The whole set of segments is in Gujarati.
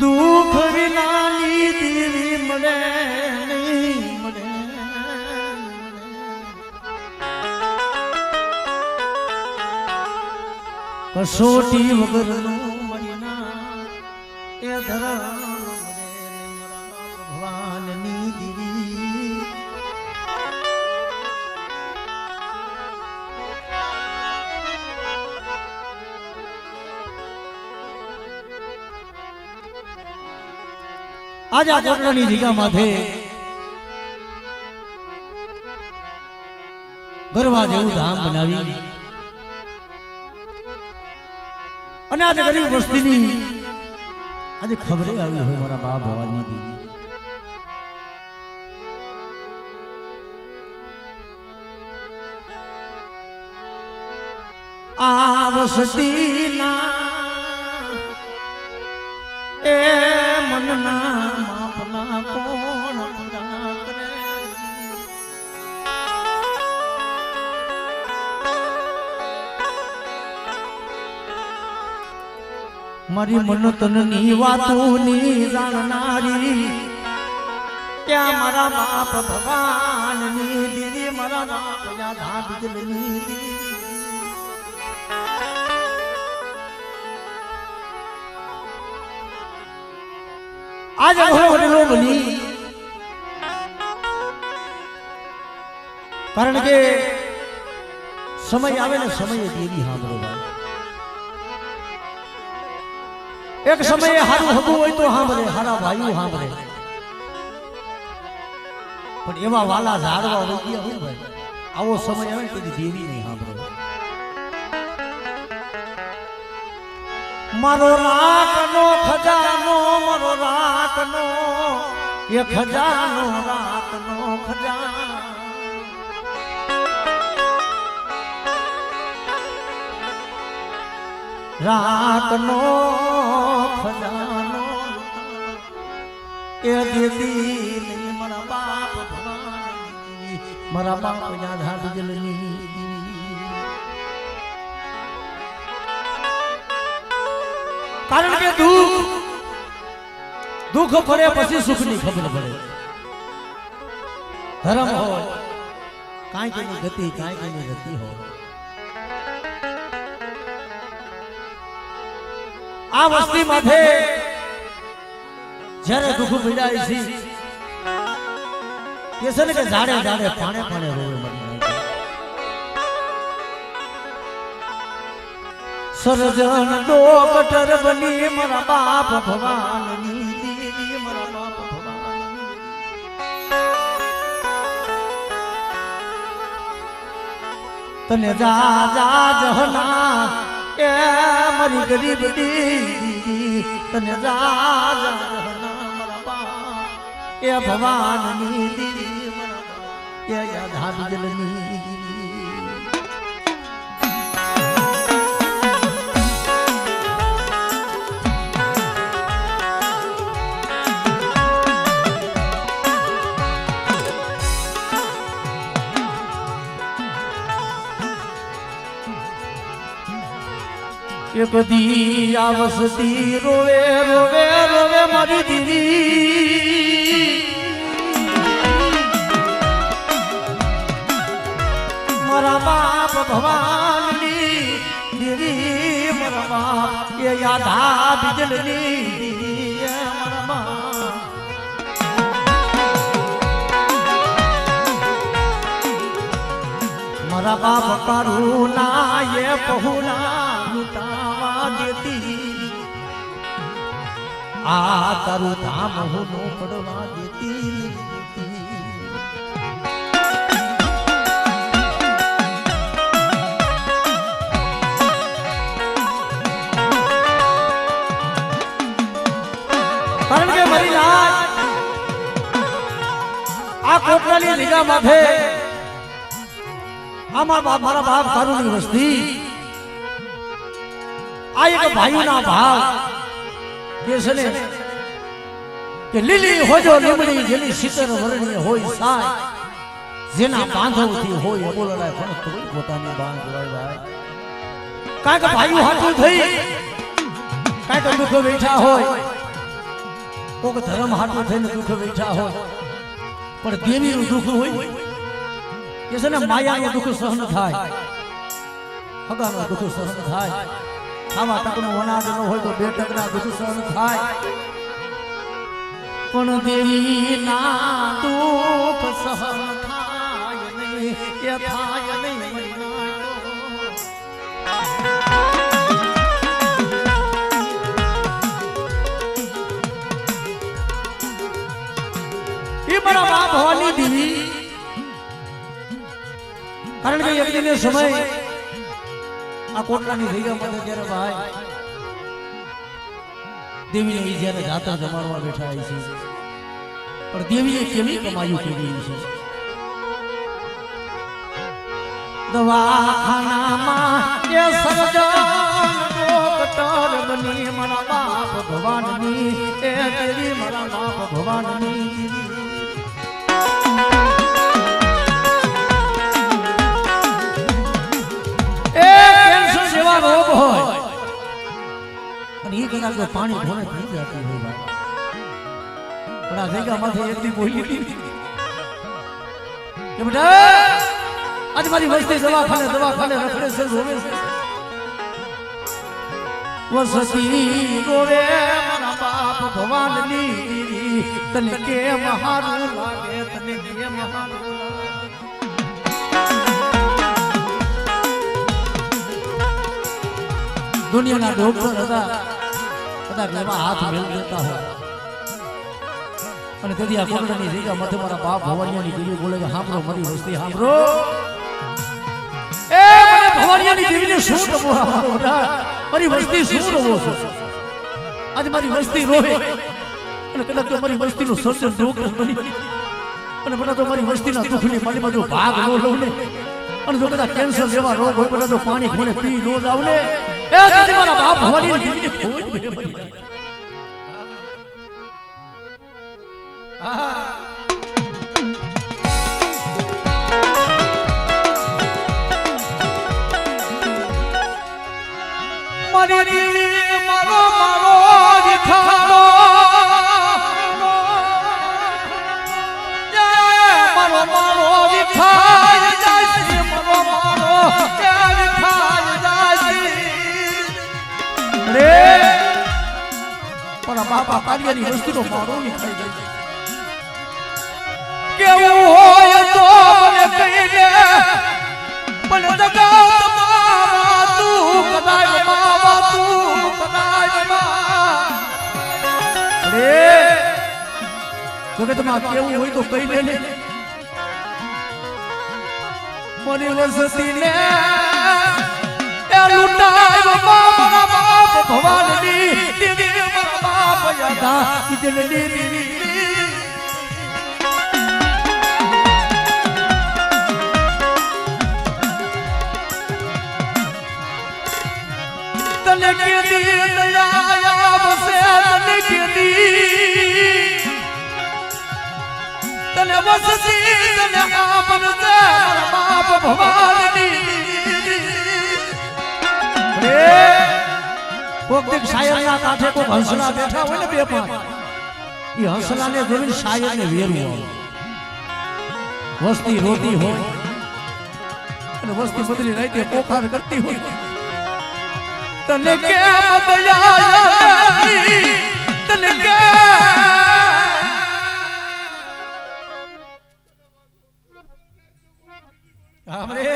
દુઃખ વિનાની દેવી મળે નહીં મળે કસોટી વગરનું મહિના એ ધરમ ભગવાનની દેવી આજ આ કોટડાની જગ્યા માથે ગરવા જેવું ધામ બનાવી અને આજે ગરીબ વસ્તીની આજે ખબરે આવી હોય મારા બા ભવાની દીદી આ વસતીના એ મનના માપના કોણ પૂરા કરે મારી મન તનની વાતોની જાણનારી ત્યાં મારા બાપ ભગવાનની દીદી મારા બાપ યાદા બીજલની દીદી आज वडलो बनी कारण के समय आवे ने समय देवी हांभळो भाई एक समय हारू हबू होय तो हांभळे हारा भाईओ हांभळे पण एवा वाला झाडवा होई गया होय भाई आवो समय आवे तो देवी नहीं हांभळे मारो रातनो खजानो मारो रातनो ये खजानो रातनो खजानो रातनो खजानो ये दीदी नहीं मारा बाप भगवान मारा बाप यादा बिजलनी कारण के दुख पड़े पछी सुख नहीं खबर पड़े धर्म हो काई के गति काई के गति हो आ वस्ती माथे जरे दुख पीड़ाई सी केसन के झाड़े झाड़े पाने पाने रोवे मरी सरजन डॉक्टर बनी मारा बाप भगवाननी दीदी मारा बाप भगवान तने जा जा जहना ए मरी गरीब दीदी तने जा जा जहना मारा बाप ए भगवाननी दीदी मारा बाप ए यादा बिजलनी एक दी आवसती रोवे रोवे रोवे मारी दीदी मारा बाप भगवाननी दीदी मारा बाप ये यादा बिजलनी दीदी मारा बाप मारा बाप करुणा ये पहुना देती आ तारू धाम हो पड़वा देती कारण के मरी लाज आ कोटरानी निगाह माथे मारा बाप कारूनी वस्ती आ एक भाई ना भाव केसने કે લીલી હોજો લીમડી જેની શીતળ વર્ણિય હોય સાય જેના બાંધવથી હોય અબોલડાય પણ તોય પોતાની બાંધ હોય ભાઈ કાંઈક ભાઈઓ હાથું થઈ કાંઈક દુઃખ બેઠા હોય કોક ધર્મ હાથું થઈને દુઃખ બેઠા હોય પણ દેવીનું દુઃખ હોય કે છે ને માયાનું દુઃખ સહન થાય હગાનું દુઃખ સહન થાય આવા ટકનું અનાજ ન હોય તો 2 ટકના દુઃખ સહન થાય પણ દેવીના દુઃખ સહન થાય નહીં એ થાય નહીં એ મારા બાપ ભવાની દેવી કારણ કે એક દિને સમય આ કોટલાની જગ્યા માટે જ્યારે ભાઈ દેવીને જ્યારે જાતા જમાડવા બેઠા છે પણ દેવીએ કેવી કમાયું કેવી છે દવાખાનામાં એ સર્જન ડોક્ટર બની મારા બાપ ભવાનની એ દેવી મારા બાપ ભવાનની રોગ હોય અને એ કદાચ પાણી ઢોળે થઈ જતી હોય ભાઈ પણ આ જગ્યામાંથી એક દી બોલી કે બેટા આજ મારી વસ્તી દવાખાને રખડે છે રોવે છે વસતી રોવે મારા બાપ ભવાનની તને કેમ હારું લાગે તને કેમ હારું दुनिया डॉक्टर હતા કદાચ એવા હાથ મેળ દેતા હોય અને તેથી આ કોટડાની જગ્યા મધ્ય મારા બાપ ભવાનિયાની દેવી બોલે કે હાંભળો મારી વસ્તી હાંભળો એ મને ભવાનિયાની દેવીને શું કહો મારી વસ્તી શું રોવો છો આજ મારી વસ્તી રોવે અને કદાચ તો મારી વસ્તીનું સર્જન ડોક્ટર બની અને બધા તો મારી વસ્તીના દુઃખની મારી બાજુ ભાગ નો લઉં ને અને જો કદાચ કેન્સર જેવા રોગ હોય બધા તો પાણી ખોને પી નો જાવ ને એ તેથી મારા બાપ ભવાની દેવીને કોઈ મારી દેવી મારો મારો દેખાડો મારો મારો દેખાય જાય મારો મારો મારા બાપા કાર્યની વસ્તુનો મારો નીકળી જાય કેવું હોય તો મને કહી દે પણ જગત માવા તું કદાચ માવા તું કદાચ રે જગતમાં કેવું હોય તો કહી દે ને મારી વસતીને એ લૂંટાયો મારા બાપ ભવાનની દેવી મારા બાપ યાદા કિતને દેવી તને કેદી દયા બસે તને કેદી તને વસતી તને આપન દે મારા બાપ ભવાનની કોક દીક શાયરના કાંઠે કોક હંસલા બેઠા હોય ને 2-5 એ હંસલાને જોઈને શાયરને વેરવું વસ્તી રોતી હોય અને વસ્તી બદલી રાતે પોખાર કરતી હોય તને કેમ દયા તને हमरे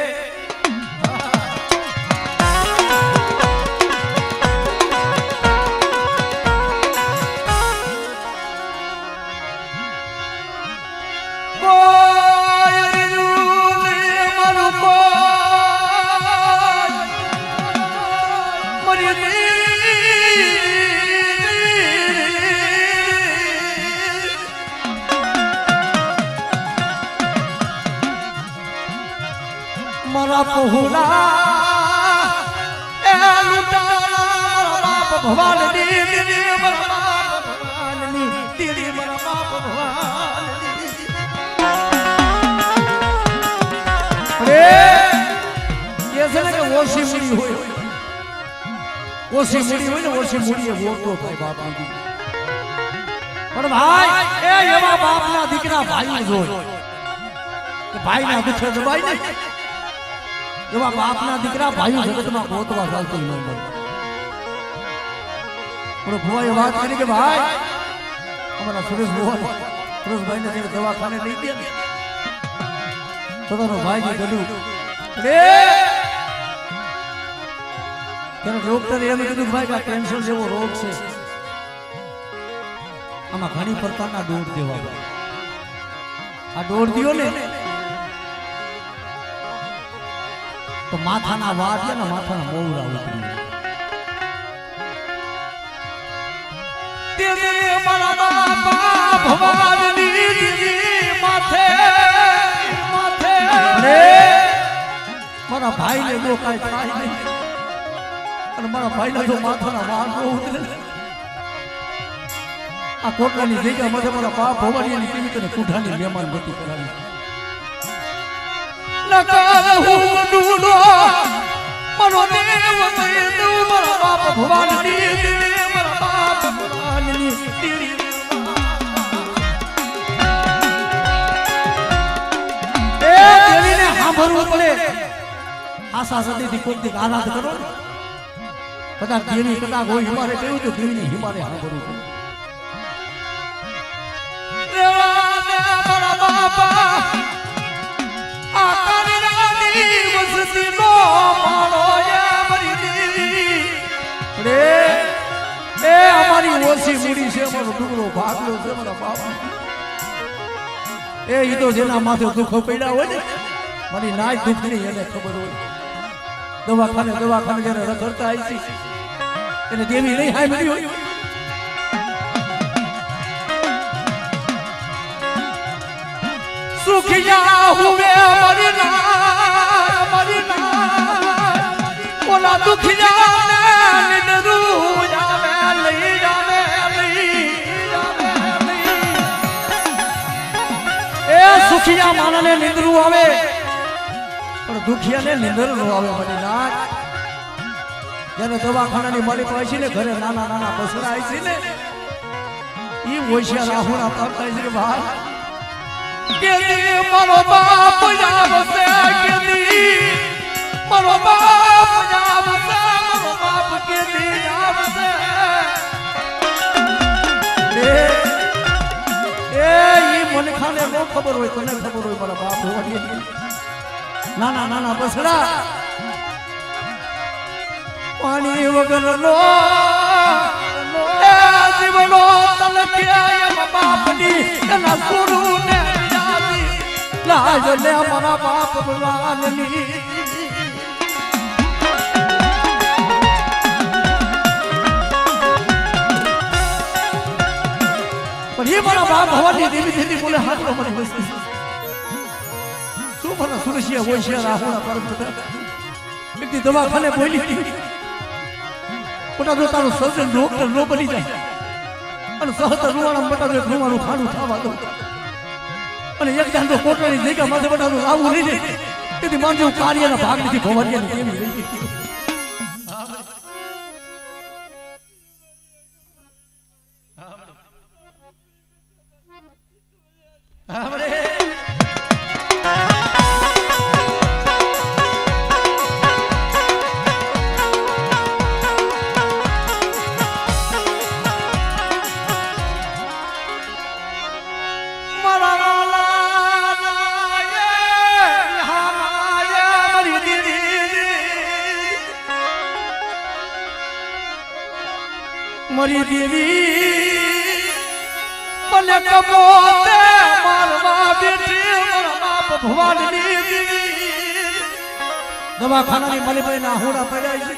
मरा पहुला ए लुटाना मरा बाप भवानी दीदी मरा बाप भवानी दीदी मरा ઓછી મૂડી હોય ને ઓછી મૂડીએ વોરતો થાય બાપની પણ ભાઈ એ એવા બાપના દીકરા ભાઈ જોય કે ભાઈના દુખે દબાઈ ને એવા બાપના દીકરા ભાઈઓ જગતમાં ગોતવા ચાલતો ન મળે પણ ભુવાએ વાત કરી કે ભાઈ અમારા સુરેશભાઈને જેને દવાખાને લઈ ગયા પોતાનો ભાઈ ગયું રે ત્યારે ડોક્ટરે એમ કીધું ભાઈ કે કેન્સર જેવો રોગ છે આમાં ઘણી પ્રકારના ડોઝ દેવા આ ડોઝ દિયો ને તો માથાના વાળ છે ને માથાના મોવરા ઉતરી તેરે મારા બાપા ભવાનની માથે માથે રે મારા ભાઈને જો કાઈ થાય નહીં અને મારા ભાઈના જો માથાના વાળ નો ઉતરે આ કોટલાની જગ્યા માટે મારા બાપ ભવાનીની કેવી રીતે કુઠાની મહેમાન ગતિ કરાવી નકાર હું ડૂડો મનો દેવ તે તું મારા બાપ ભવાનની મારા બાપ ભવાનની એ દેવીને સાંભળવું પડે આશા સદીથી કોઈક દી આરાધ કરો કદાચ દેવી કદાચ હોય હિમારે કહ્યું તો દેવીને હિમારે સાંભળવું પડે મારા બાપા અમારી ઓછી મૂડી છે અમારો ટુકડો ભાગલો છે મારા બાપા એ ઈ તો જેના માથે દુઃખ પડ્યા હોય ને મારી નાય દુઃખ નહીં એને ખબર હોય દવાખાને જયારે રખડતા આવી છે એને દેવી નહીં હાય મળી હોય સુખિયા હુવે મરી ના ઓલા દુખિયા ને નિદરૂ જાવે લઈ જાવે એ સુખિયા માનને નિંદરું આવે પણ દુખિયાને નિંદર નો આવે મરી ના જેને દવાખાનાની મારી પાસે ને ઘરે નાના બસડા આવી છે ને ઈ ઓછિયા રાહુણા પામતા છે કે ભાઈ કેદી મારો બાપ જાવસે કેદી મારો બાપ જાવસે મારો બાપ કેદી જાવસે એ ઈ મને ખાને નો ખબર હોય તને ખબર હોય મારા બાપ હોય નાના બસડા પાણી વગર નો એ જીવનો તલકે એમ બાપની એના સુરુ ને લાજ લે મારા બાપ ભગવાનની પણ એ મારા બાપ ભગવાનની દેવી દેવી બોલે હાથમાં મને બસી શું મને સુરસિયા હોય રાહુણા પરમ એકથી દવાખાને બોલી મોટા જો તારું સર્જન ડોક્ટર નો બની જાય અને સહત રૂવાણા મોટા જો રૂવાનું ખાડું થવા દો અને એક દાંડો કોટરાની જગ્યા માથે બટાનું લાવવું નહીં ને તેથી માનજો કાર્યના ભાગ નથી ભવરિયાની કેવી રહી ગઈ મરી દેવી મને કમોતે મારવા બેઠી મારા બાપ ભવાનની દેવી દવાખાનાની મારી પાસે નાહુડા પડ્યા છે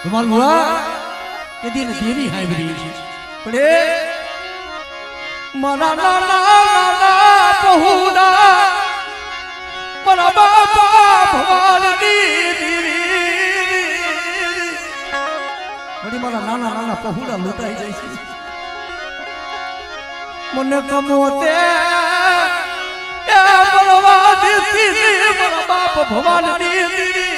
તમારું મુઆ કે દીને દેવી હાઈબરી છે પડે મારા નાના પહુડા મારા બાપા ભવાનની દેવી મારા નાના પહુડા લૂંટાઈ જાય છે મને કમોતે એ બળવા દીધી મારા બાપ ભગવાન દીધી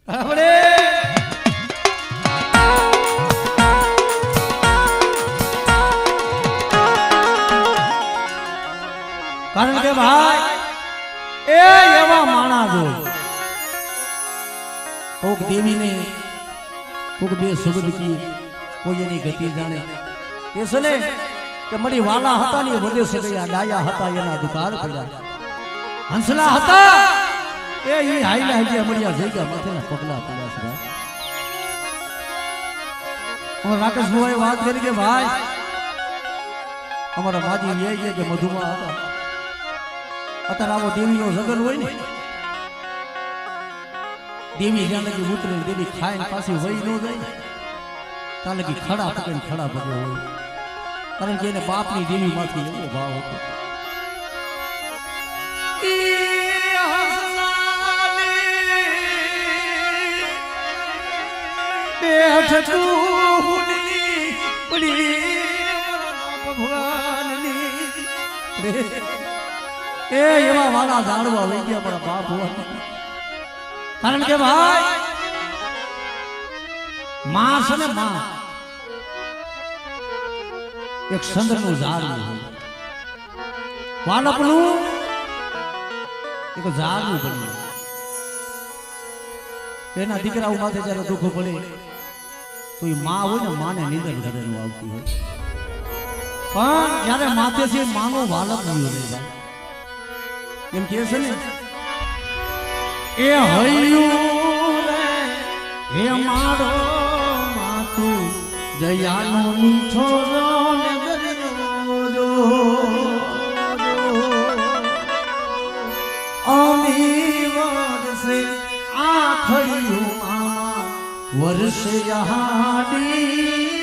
આપણે કારણ કે ભાઈ એ એવા માણા જો કોક દેવીને કોક બે શબ્દ કી કોઈ એની ગતિ જાણે એ છે ને કે મારી વાલા હતા ને વધે છે ગયા ડાયા હતા એના દુકાર પડ્યા હંસલા હતા એ ઈ હાઈલા હાઈલા મળ્યા જઈ ગયા માથેના પગલા પડ્યા છે હું રાકેશ ભાઈ વાત કરી કે ભાઈ અમારા માજી એ કે મધુમાં હતા અત્યારે આવો દેવીનો જગન હોય ને દેવી જ્યાં લગી ઉતરે દેવી ખાઈને પાછી વહી ન જાય ત્યાં લગી ખડા પકડીને ખડા પગે હોય કારણ કે એને બાપની દેવી માંથી એવો ભાવ હતો એ એવા વાળા જાણવા લઈ ગયા મારા બાપ હોવા કારણ કે ભાઈ માં છે ને માં એક સંદરનું ઝાડ હોય વાલપનું એક ઝાડનું બન્યું એના દીકરાઓ માથે જ્યારે દુઃખ પડે તો એ માં હોય ને માને નિંદર ઘરેનું આવતી હોય પણ જ્યારે માથેથી માનો વાલપ નહીં હોય એમ કે છે ને એ હૈયું હે મારો માતું દયાનો મીઠો ને ગરજો અમી વર્ષે આખડ્યું આમાં વર્ષે યહાડી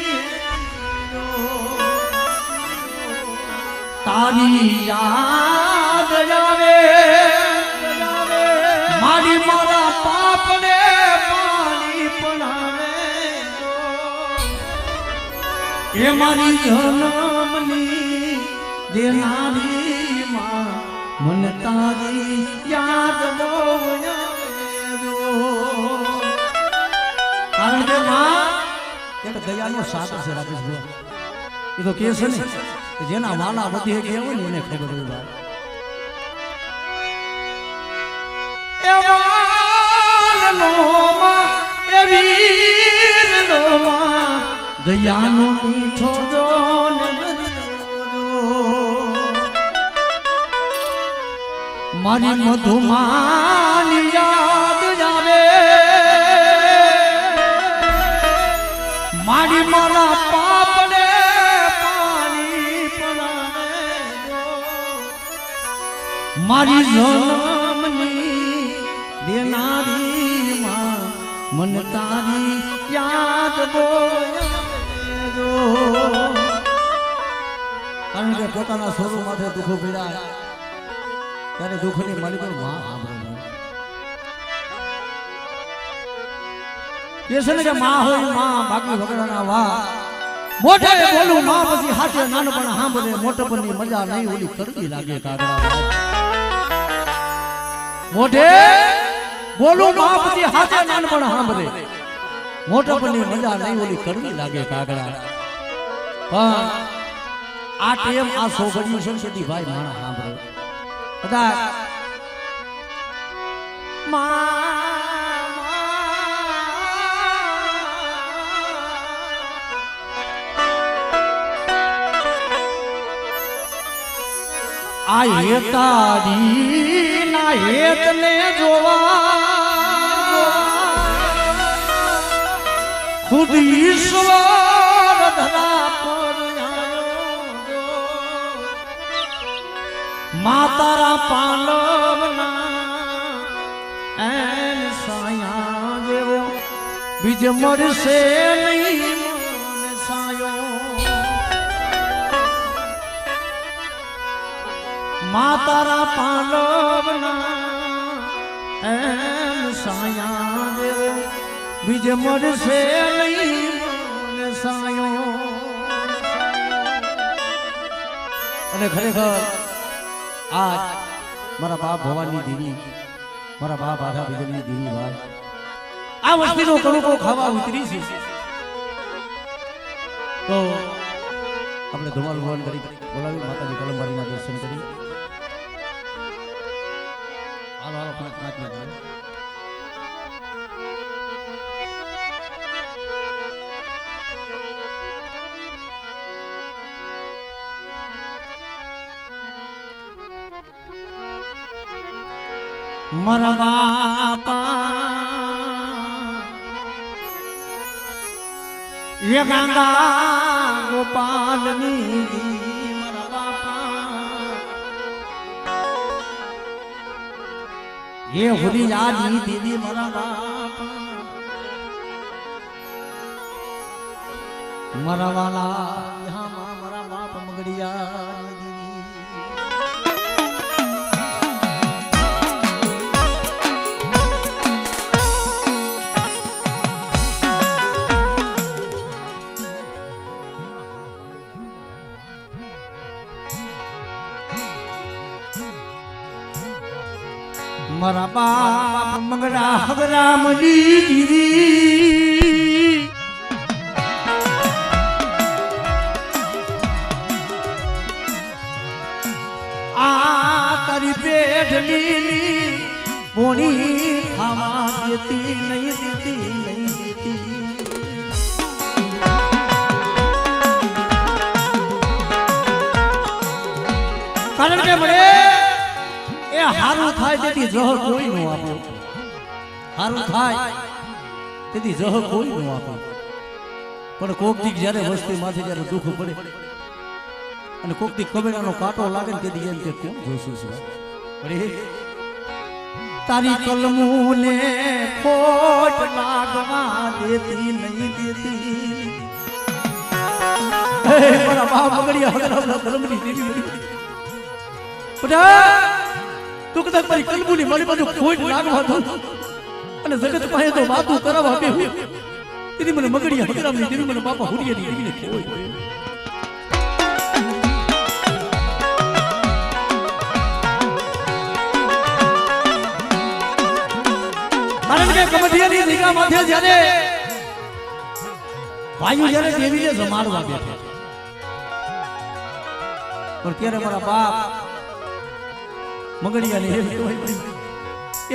તારી યાદ આવે મારી મારા પાપને પાણી પડાવે એ મારી જન્મની દેનારી માં મને તારી યાદ બહુ કારણ કે માં એક દયાનો સાગર છે રાકેશભાઈ એ તો કે છે ને કે જેના વાલા વધે કે હોય ને એને ખબર હોય દયાનો મીઠો મારી મધુમાની યાદ આવે મારી મારા પાપને પાણી પડાવે મારી જન્મની દેનારી માં મન તારી યાદ બોલો કારણ કે પોતાના સ્વરૂપ માથે દુઃખો પીડાય ત્યારે દુઃખની માલિક માં સાંભળે છે ને કે માં હોય માં બાકી વગરના વાહ મોઢે બોલું માં પછી હાથે નાનપણ સાંભળે મોટપણની મજા નહીં ઓલી કરવી લાગે કાગડા મોઢે બોલું માં પછી હાથે નાનપણ સાંભળે મોટપણની મજા નહીં ઓલી કરવી લાગે કાગડા પણ આ ટેમ આ સોગડિયું સંસદી ભાઈ માણા સાંભળે કદાચ આ હેતારી ના હેત ને જોવા ખુદ ઈશ્વર ધરા પર માતારા પાલવના એન સાયા જેવો બીજ મળશે નહીં મને સાયો માતારા પાલવના એન સાયા જેવો બીજ મળશે નહીં મને સાયો અને ખરેખર આજ મારા બાપ ભવાની દેવી, મારા બાપ આધા બીજની દેવી ભાઈ આ વસ્તીનો કણુકો ખાવા ઉતરી છે. તો આપણે ધમાલ ભવન કરી બોલાવી માતાજી કલમબારીના દર્શન કરી. હાલો હાલો 5 મિનિટ મારા બાપા ये गंगा गोपालनी मारा बापा ये हुलियाली देवी मारा बापा मारा वाला यहाँ मारा बाप मगड़िया मारा बाप मंगड़ा हगरामली गिरी आ तारी पेट लीली पोनी खावा देती नहीं देती कारण के बड़े हारू थाय तेती जहर कोई नो आप्यो हारू थाय तेती जहर कोई नो आप्यो पण कोक दी જ્યારે વસ્તી માથે જ્યારે દુખ પડે અને કોક દી કબેડાનો કાંટો લાગે ને તેદી એમ કે કોણ જોશું છે અરે તારી કલમુને ખોટ લાગવા દેતી નહીં દેતી હે મારા બાપ બગડિયા હગરામના ધર્મની દેવી બધા તું કદાચ મારી કલબુની મારી બાજુ ખોટ લાગવા દો અને જગત પાસે તો વાતું કરાવવા બેહું તેની મને મગડિયા હગરામની દેવી મને બાપા હુરિયાની દેવીને કહેવાય કારણ કે કમઠિયાની દીકા માથે જ્યારે ભાઈઓ જ્યારે દેવીને જમાડવા બેઠા પણ ત્યારે મારા બાપ મગડિયાની એમ કહેવાય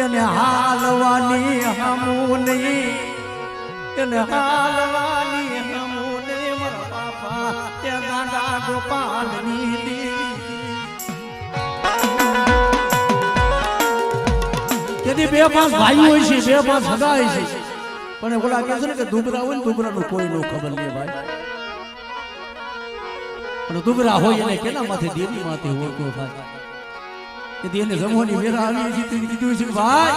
એને હાલવાની હમુ નહીં એને હાલવાની હમુ નહીં મારા બાપા એ ગાંડા ગોપાલની તેથી 2-5 ભાઈઓ હોય છે 2-5 સગા હોય છે પણ ઓલા કહે છે ને કે દુબરા હોય ને દુબરાનું કોઈ નો ખબર નહીં ભાઈ અને દુબરા હોય એને કેના માથે દેવી માથે ઓળખો થાય કે એને જમવાની મેરા આવી છે તે કીધું છે ભાઈ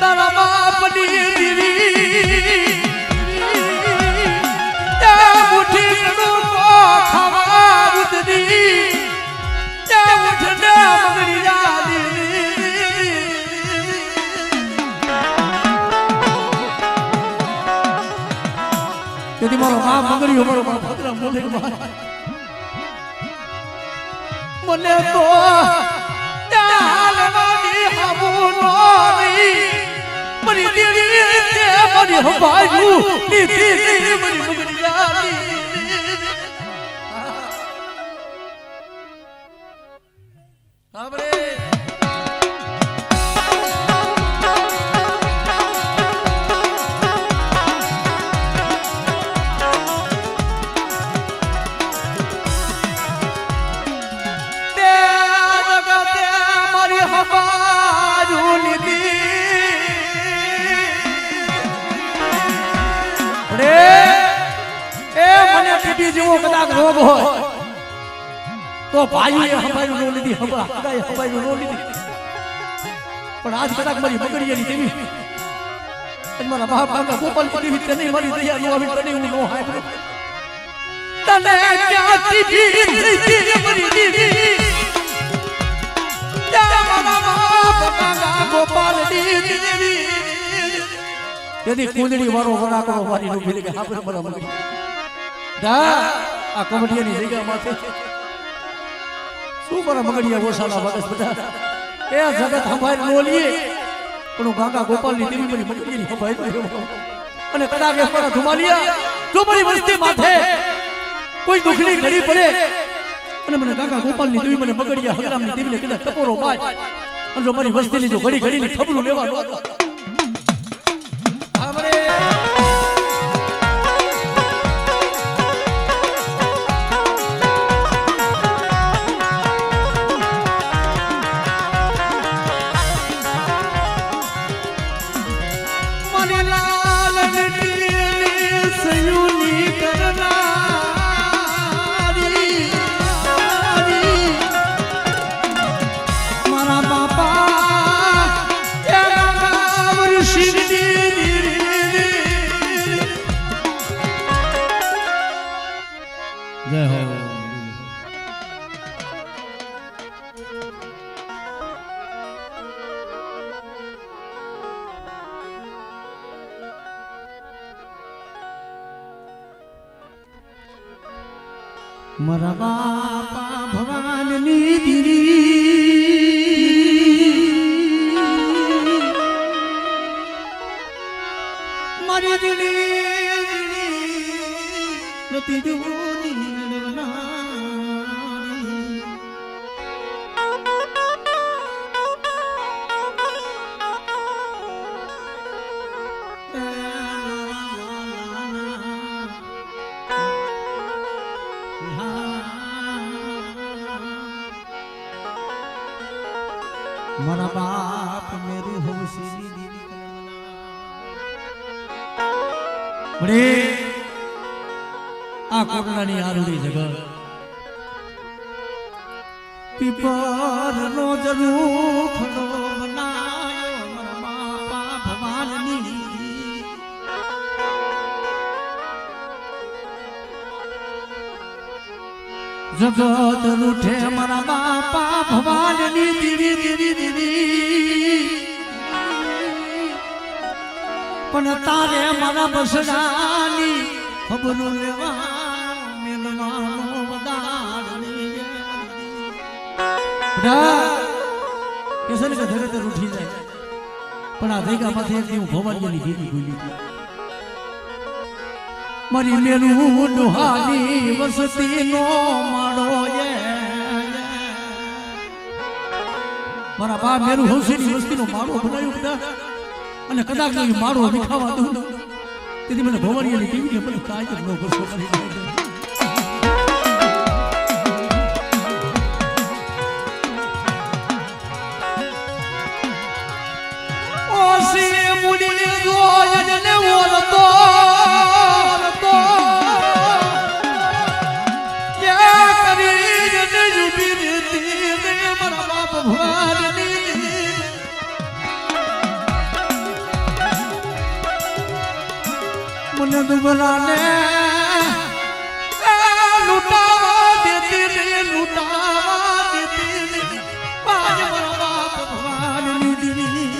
તારા બાપની દેવી ત્યાં મુઠી નો ખાવા ઉતરી ત્યાં ઉઠના મગડી જાદી તેથી મારો બાપ મગડ્યો મારો બાપ ભદ્રા બોલે મને તો ચાલવાની હમુનોની મરી દેવી તે મરી હબાયું નીતિ મરી મગડિયાની આપણે જેવો કદાચ રોગ હોય તો ભાઈએ હંભાઈ નો લીધી હંભા કદાચ હંભાઈ નો લીધી પણ આજ કદાચ મારી મગડિયાની દેવી અને મારા બાપ કાકા ગોપાલ દેવી તને મારી દયા નો આવી તને હું નો હાય તને ક્યાંથી ભીતી મારી દેવી જા મારા બાપ કાકા ગોપાલ દેવી તેથી કુંદડી વાળો વરાકો મારી નો ભીલે કે આપણે મારા મગડી આ કમડિયાની જગ્યામાંથી શું મારા મગડિયા ઓસાલા વગસ બધા એ જગત હંભાઈ બોલીએ પણ ગાગા ગોપાલની દેવી મારી મગડિયાની હંભાઈ અને કદાચ એ મારા ધુમાલિયા જો મારી વસ્તી માથે કોઈ દુખની ઘડી પડે અને મને ગાગા ગોપાલની દેવી મને મગડિયા હગરામની દેવીને કદાચ ટપોરો પાય અને જો મારી વસ્તીની જો ઘડી ઘડીની ખબરું લેવાનો જય હો મારા બાપા ભગવાનની દીરી મારી દીરી નથી જોની મારા બાપ મેરી હોશી બડે આ કોટડાની આરુડી જગત પીપર નો જરૂર ખડો બનાયો મારા બાપા ભગવાનની જગત રૂઠે મારા બાપા ભગવાનની દીવી દીવી દીવી પણ તારે મારા બસડાની ખબરો લેવા મેલવાનો વધારણી કેસર કે ધરે તે રૂઠી જાય પણ આ ભેગામાંથી એક હું ભવાનીની દીવી ભૂલી ગઈ મારી મેલું ડુહાની વસતી નો માળો મારા બા મેરું હૌસીની વસ્તીનો માળો બનાવ્યો બધા અને કદાચ માળો વિખાવા દઉં તેથી મને ભવાનીની દેવીને મને કાંઈ જ ન ગુસ્સો કરી ઓસી મુડી જોયને ઓરતો મને દુબલાને લૂટાવા દેતી પાજ મારા બાપ ભગવાનની દીવી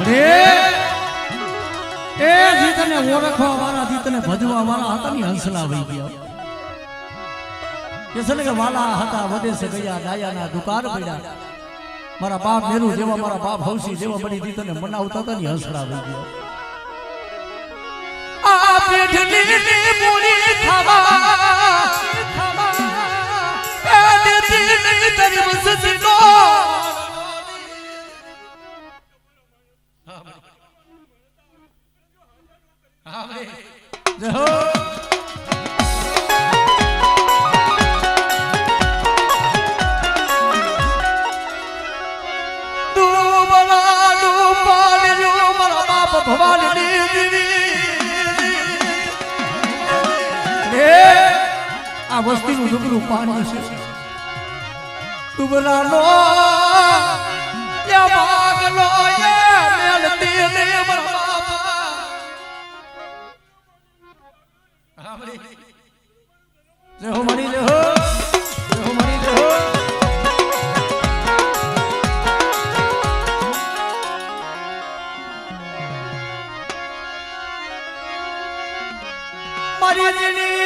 રે એ જીતને ઓળખવા વાળા જીતને ભજવા વાળા હતા ની હંસલા વહી ગયા કે વાલા હતા વદેશે ગયા ડાયાના દુકાર પડ્યા મારા બાપ મેરુ જેવા મારા બાપ હૌસી જેવા બની દીધને મનાવતા હતા ને હસડા થઈ ગયા આ પેઠની પૂરી થવા એ દેતી તરી વસતી નો હા ભાઈ જહો ભવાની આ વસ્તીનું ડુબરું પાણી છે ડુબલાનો ભાગલો મેલતી ને જય હો મારી જય હો મારી જય હો મારી જીની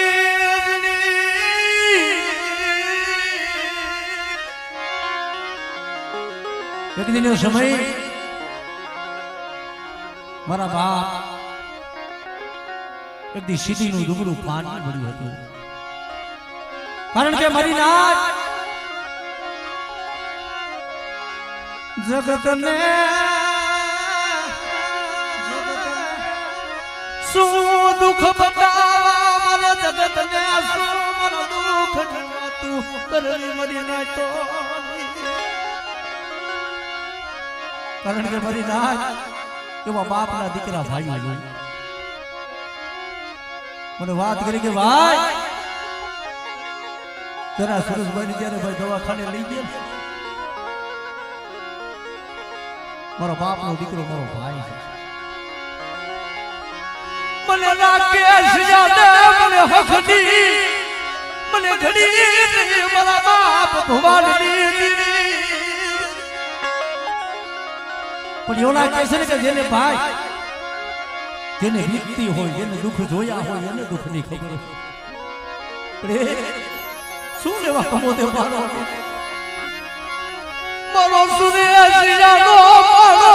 એક દિનનો સમય મારા બાપ એક દી સીધીનું દુબળું પાણી મળ્યું હતું કારણ કે મારી નાથ જગતને શું દુઃખ બતાવા મને જગતને શું મને દુઃખ તું કરવી મરી નાથ તો કારણ કે મારી નાથ એવા બાપના દીકરા ભાઈ મને વાત કરી કે ભાઈ જરા સુરેશભાઈ જયારે ભાઈ દવાખાને લઈ ગયા મારો બાપનો દીકરો મારો ભાઈ છે મને નાકે સજાદે મને હકની મને ઘડી મારા બાપ ભવાની પણ એવલા કહે છે કે જેને ભાઈ જેને વીતતી હોય જેને દુઃખ જોયા હોય એને દુઃખ ની ખબર પડે શું લેવા કમો તે મારો મારો સુરેશિયાનો મારો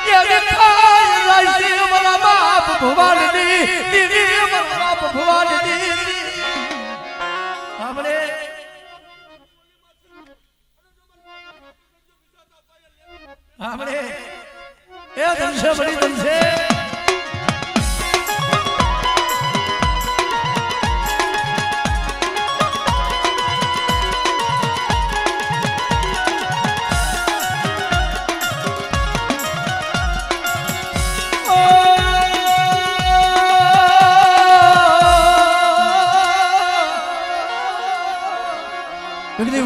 એ દેખાય રાશી મારા બાપ ભવાની દીદી મારા બાપ ભવાની આપણે આપણે એ ધનશે બડી ધનશે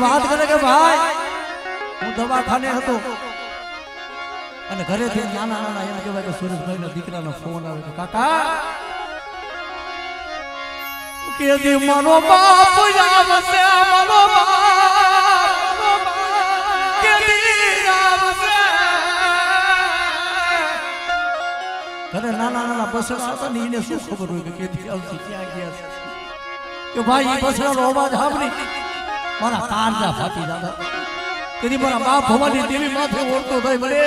વાત કરે કે ભાઈ હું દવાખાને હતો અને ઘરેથી નાના નાના એમ કહેવાય કે સુરેશભાઈ ના દીકરાનો ફોન આવે કે કાકા કે દી મારો બાપ આવશે મારો બાપ કે દી આવશે ઘરે નાના નાના બસડા હતા ને એને શું ખબર હોય કે કેથી આવશે ક્યાં ગયા છે કે ભાઈ એ બસડાનો અવાજ સાંભળી મારા કાળજા ફાટી જતા તેથી મારા બાપ ભવાની દેવી માથે ઓળતો થાય મને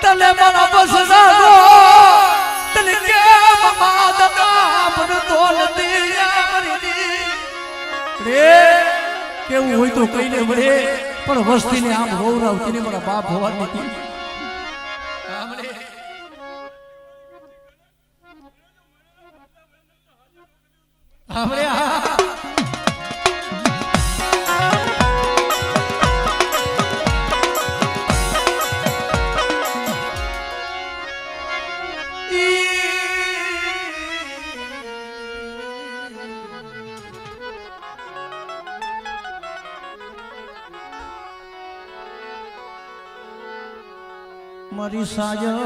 તને મારા બસના દો તને કેમ માદના પણ તોલ દિયા મરી રે કેવું હોય તો કઈને મળે પણ વસ્તીને આમ ગૌરવતીને મારા બાપ ભવાની દેવી આપણે મારી સાજન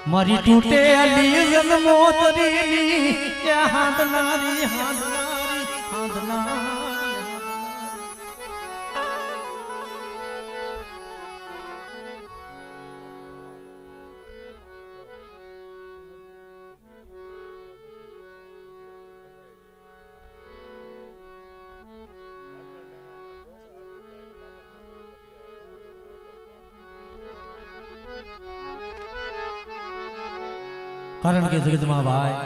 મારી તૂટે અલી જન્મો તરીની એ હાંધનારી હાંધનારી હાંધનારી કારણ કે જગતમાં ભાઈ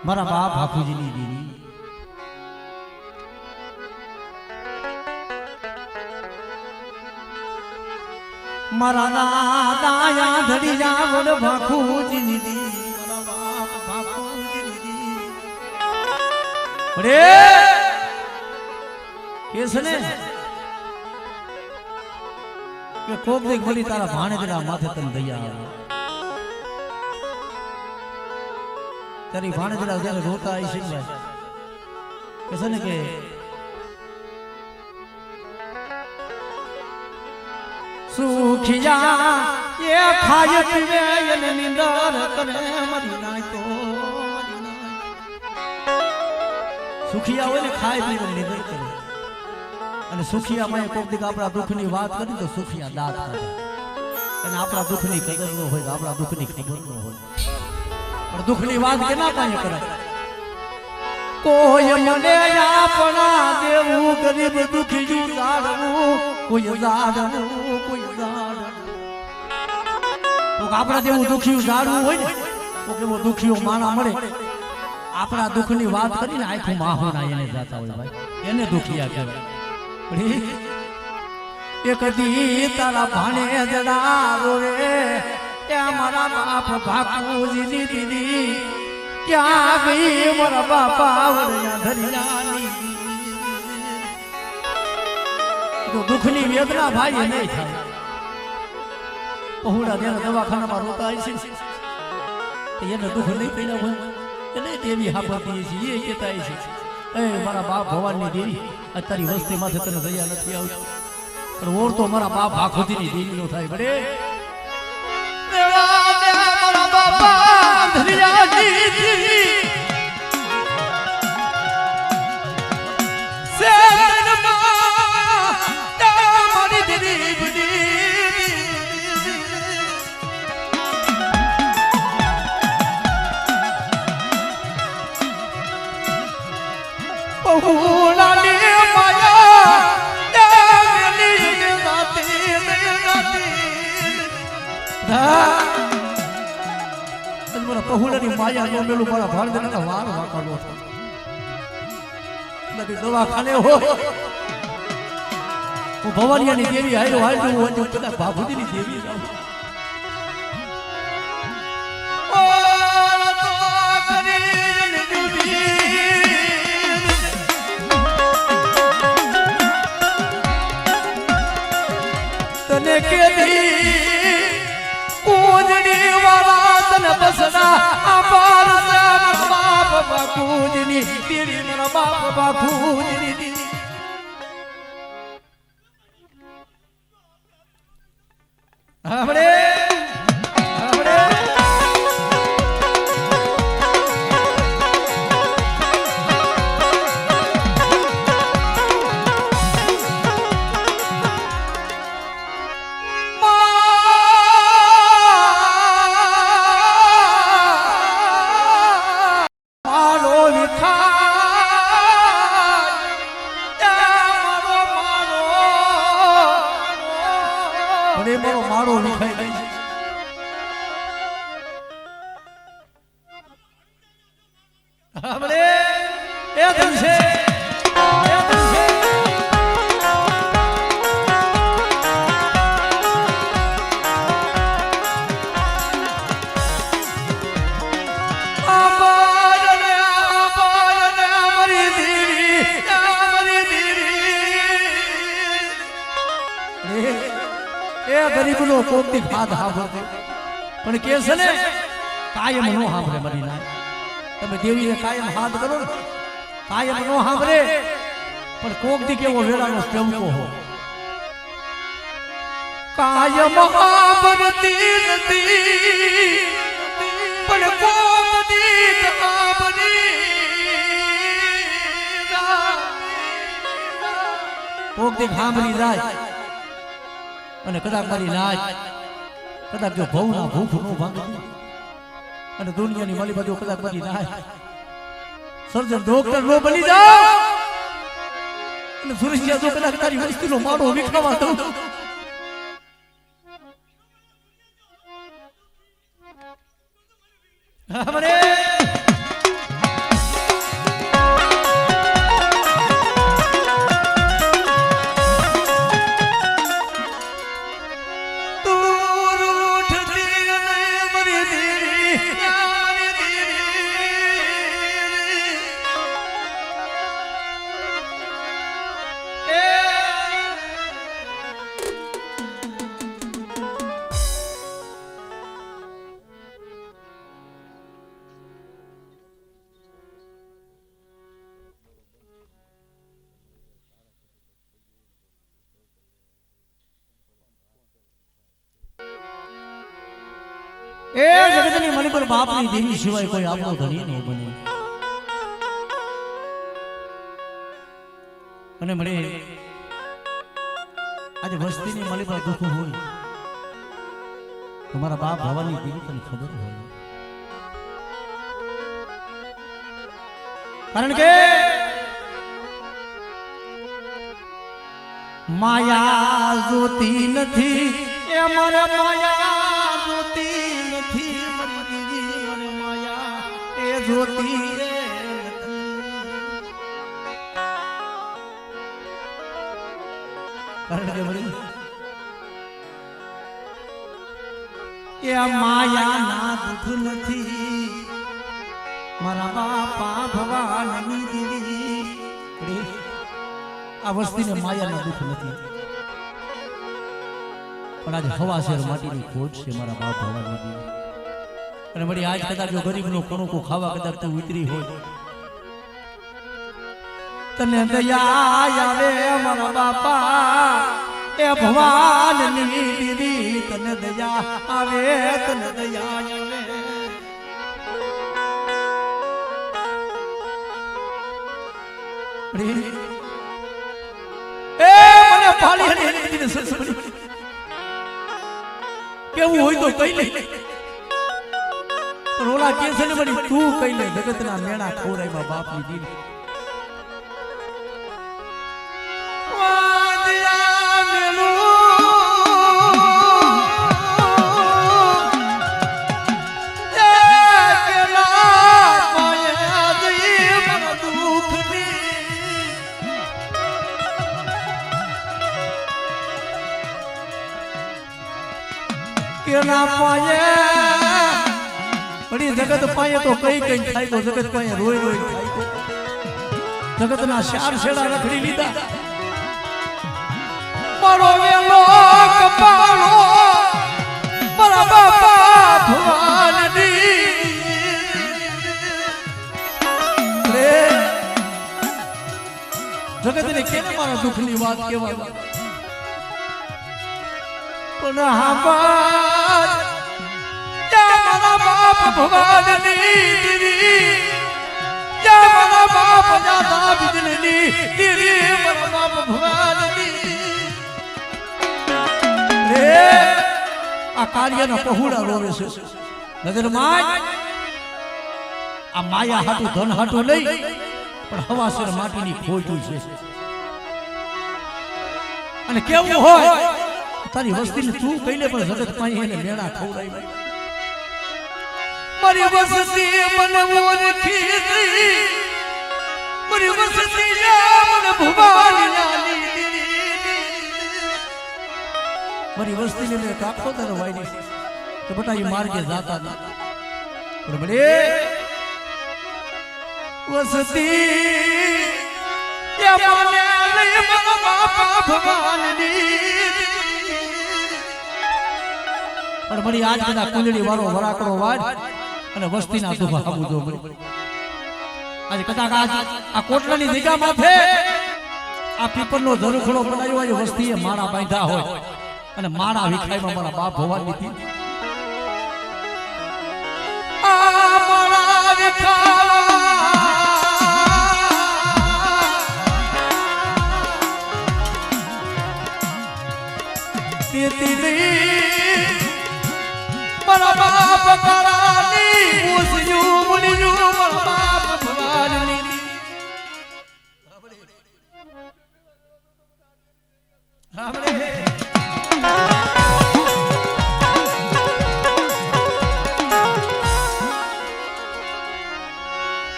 મારા બાપ હાફુજીની દીની મારા દાયા ધડી જાવડ ભાખુજીની દી મારા બાપ ભાખુજીની દી રે કેસને કે કોક દેખ ભલી તારા ભાણેજના માથે તને દયા આવે તારી ભાણેજના જ્યારે રોતા આવી છે ભાઈ કે છે ને કે સુખિયા એ ખાય પીવે એને નિંદર કરે મરી નાય તો સુખિયા હોય ને ખાય પીને નિર્ણય કરે અને સુખિયામાં કોઈક દીક આપણા દુઃખની વાત કરી તો સુખિયા દાંત કાઢે અને આપણા દુઃખની કદર ન હોય તો આપણા દુઃખની ખબર ન હોય પણ દુઃખની વાત કેના પાસે કરે કોઈ મને આપણા દેવું ગરીબ દુખી જાડવું કોઈ જાડવું કોઈ જાડવું તો આપણા દેવું દુખી જાડવું હોય ને તો કેવો દુખીઓ માણા મળે આપણા દુઃખની વાત કરીને આખું માહોના એને જાતા હોય ભાઈ એને દુખિયા કહેવાય એક દી તારા ભાણે જડા રોવે ત્યાં મારા બાપ ભાકુજી દીદી ક્યાં ગઈ મારા બાપા વરયા ધરિયાની તો દુઃખની વેદના ભાઈ નહીં થાય પહોળા જેના દવાખાનામાં રોતા છે એને દુઃખ નહીં પડ્યા હોય એને દેવી હાપતી છે એ કહેતા છે એ મારા બાપ ભવાનની દેવી અત્યારે વસ્તી માથે તને દયા નથી આવતી પણ ઓર તો મારા બાપ આખોતીની દેવી નો થાય બડે મારા બાપા ધરિયાની પહોળાની માયા નો મેલું મારા ભાણેજના વાર વાકાલો નથી દવાખાને હો હું ભવાનિયાની દેવી હાયરો હાલતું હું કદાચ બાપુજીની દેવી જાઉં તને કેદી કુંજની વાળા તને બસના અપાર સે મારા બાપ બાપુજીની દેવી મારા બાપ બાપુજીની દેવી આપણે મારો વિખાઈ ગઈ આપણે એ દિવસે ગરીબ નો કોકની ખાધ સાંભળતો પણ કે છે ને કાયમ નો સાંભળે મરી ના તમે દેવીને કાયમ હાથ કરો ને કાયમ નો સાંભળે પણ કોક દી કેવો વેળાનો ચમકો હો કાયમ સાંભળતી નથી પણ કોક દી સાંભળી કોક દી સાંભળી જાય અને કદાચ મારી નાચ કદાચ જો ભવ ના ભૂખ નો ભાંગે અને દુનિયાની માલી બાજુ કદાચ મારી નાચ સર્જન ડોક્ટર નો બની જાઓ અને સુરેશિયા જો કદાચ તારી વસ્તીનો માળો વિખાવા દઉં આપણે એ જગતની મણિપુર બાપની દેવી સિવાય કોઈ આપણો ધણી ન બને અને મળે આજે વસ્તીની માલિકા દુઃખ હોય તમારા બાપ ભવાની દેવી તને ખબર હોય, કારણ કે માયા જોતી નથી એ મારે માયા જોતી નથી મારી દીદી મને માયા એ જોતી કારણ કે વળી એ માયા ના દુઃખ નથી મારા બાપા ભવાની દીદી આ વસ્તીને માયાના દુઃખ નથી, પણ આજે હવા શેર માટીની ખોટ છે મારા બાપ ભવાની દીદી. અને વળી આજ કદાચ જો ગરીબનો કણુકો ખાવા કદાચ તું ઉતરી હોય તને દયા આવે મારા બાપા એ ભવાની દીદી તને દયા આવે તને દયા આવે. એ મને પાલી અને દીદીને સસમણી કેવું હોય તો કઈ લે, પણ ઓલા કે છે ને બડી તું કઈ લે જગતના મેણા ખોરાઈમાં બાપની દીદી જગત પાયે તો કઈ કઈ થાય તો જગત પાયે રોઈ રોઈ થાય, જગત ના શાર શેડા રખડી લીધા મારો વેલો કપાળો મારા બાપા ભવાની રે જગત ને કેને મારા દુઃખ ની વાત કેવા પણ હાબાદ મારા બાપ ભવાની દીદી મારા બાપ દાદા બિજલી દીદી મારા બાપ ભવાની રે આ કાર્યના પહોળા રોવે છે નજર માં આ માયા હાટું ધન હાટું નહીં પણ હવાસર માટીની ખોટું છે. અને કેવું હોય તારી વસ્તીને તું કઈ લે પણ જગત પાણી એને મેળા ખવડાવી મારી વસ્તી મને ઓળખી નહીં મારી વસ્તી મને ભવાની મારી વસ્તીને મેં કાપો તારો વાયરી તો બટા એ માર્ગે જાતા ના બરાબર વસ્તી યા મને લઈ મારા બાપા ભવાની પણ મળી આજ બધા કુંડળી વાળો વરાકડો વાજ અને વસ્તીના દુઃખ હાબુ જો મળી આજે કદાચ આજ આ કોટલાની જગ્યા માથે આ પીપળનો ઝરૂખડો બનાવ્યો હોય વસ્તીએ માળા બાંધ્યા હોય અને માળા વિખાઈમાં મારા બાપ ભવાની દીદી આ માળા મારા બાપ કરાની ઉસયું મુનિયું મારા બાપ ભવાની રામરે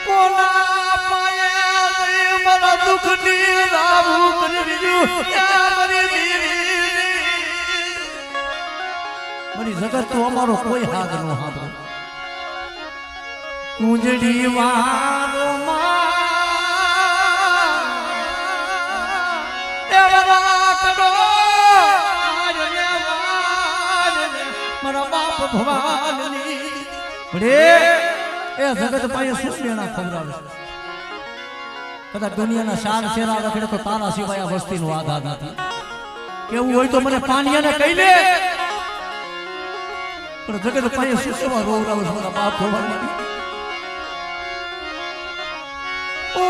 કોના પાયે મારા દુઃખ ની રાવું કરવ્યું મારી દીદી મારી જગત તો અમારો કોઈ હાથ નો હાથ કુંજડી વારો મારા બાપ ભવાની રે એ જગત પાસે સુસ્લેણા ખવડાવે કદાચ દુનિયાના શાન શેરા રખડે તો તારા સિવાય આ વસ્તીનો આધાર નથી. કેવું હોય તો મને પાણીયાને કહી લે પણ જગત પાસે સુસવા રોવરાવે મારા બાપ ભવાની ઓ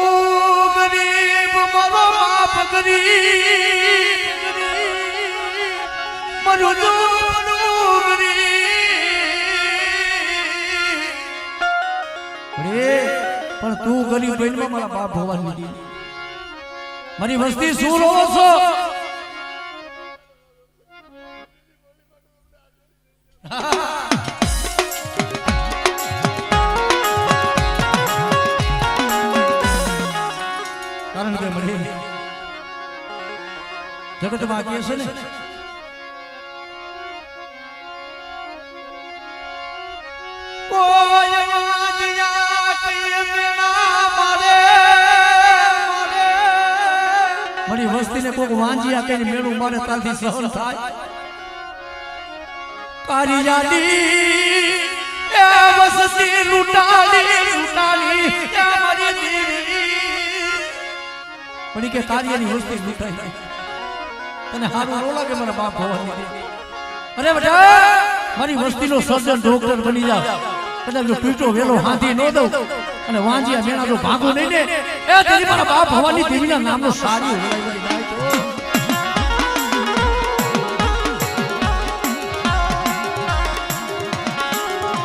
ગરીબ મારો પાપ કરી મરું પણ તું ગરીબ બહેનમાં મારા બાપ ભવાની દીધી મારી વસ્તી શું રોવો છો કારણ કે મને જગતમાં કહે છે ને મારી વસ્તીને કોક વાંજિયા કઈ મેળું મારે તાલથી સહન થાય કારી જાડી એ વસ્તી લૂટાલી મારી દેવી પણ કે કાર્યની વસ્તી લૂટાઈ તને હારું નો લાગે મારા બાપ ભવાની અરે બેટા મારી વસ્તીનો સર્જન ડોક્ટર બની જા કદાચ જો પીટો વેલો હાથી ન દઉં અને વાંજિયા મેણા જો ભાગો નહીં ને એ તેરી મારા બાપ ભવાની દેવીના નામનો સારી ઓળાઈ જાય તો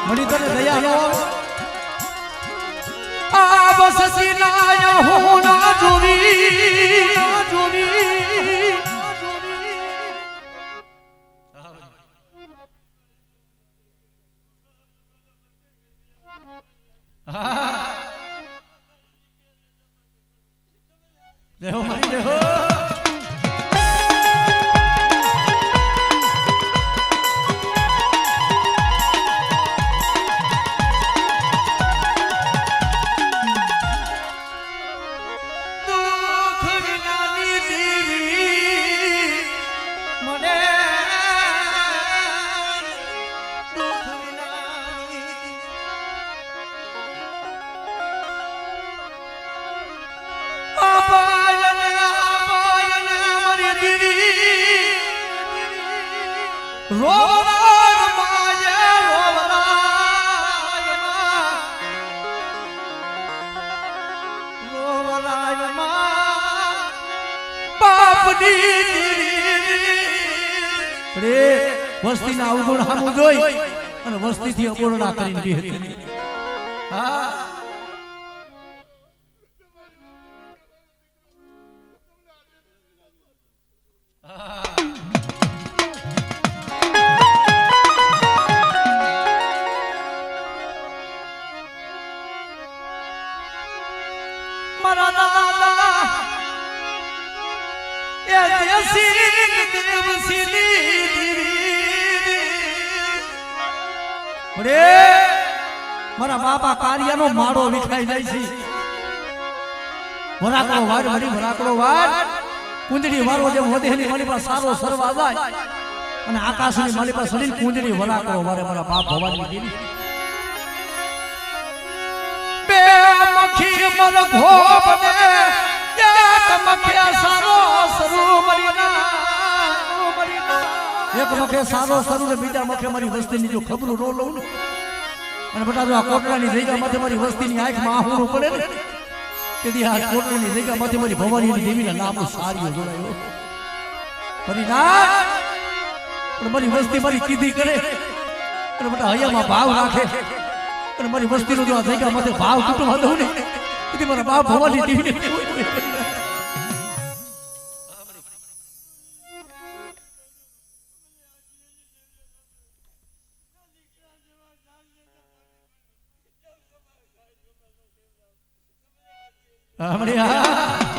મણી તને દયા નો આ બસસી ના હું ના જોવી દેહો મારી દેહો વસ્તી ના અવગુણ સામું જોઈ અને વસ્તી થી અપૂર્ણા કરીને બી હતી હા મારા દાદા એ દેશી મારા બાપા કાર્યનો માળો વિખાઈ જાય છે વરાકડો વાર મરી વરાકડો વાર કુંદડી વારો જે મોદેની મારી પાસે સારો સરવા જાય અને આકાશની મારી પાસે સડી કુંદડી વરાકડો વારે મારા બાપ ભવાની દેવી બે મખી મર ભોપ ને એક મખે સારો સરૂ મરીના એક મખે સારો સરૂ ને બીજા મખે મારી વસ્તીની જો ખબર નો લઉં અને બટા જો આ કોટડાની જગ્યા માથે મારી વસ્તીની આંખમાં આહુડું પડે ને તેથી આ કોટડાની જગ્યા માથે મારી ભવાની દેવીના નામનો સારીઓ જોડાયો ફરી ના પણ મારી વસ્તી મારી કીધી કરે અને બટા હૈયામાં ભાવ રાખે અને મારી વસ્તીનો જો આ જગ્યા માથે ભાવ તૂટવા દઉં ને તેથી મારા બાપ ભવાની દેવીને હમણાં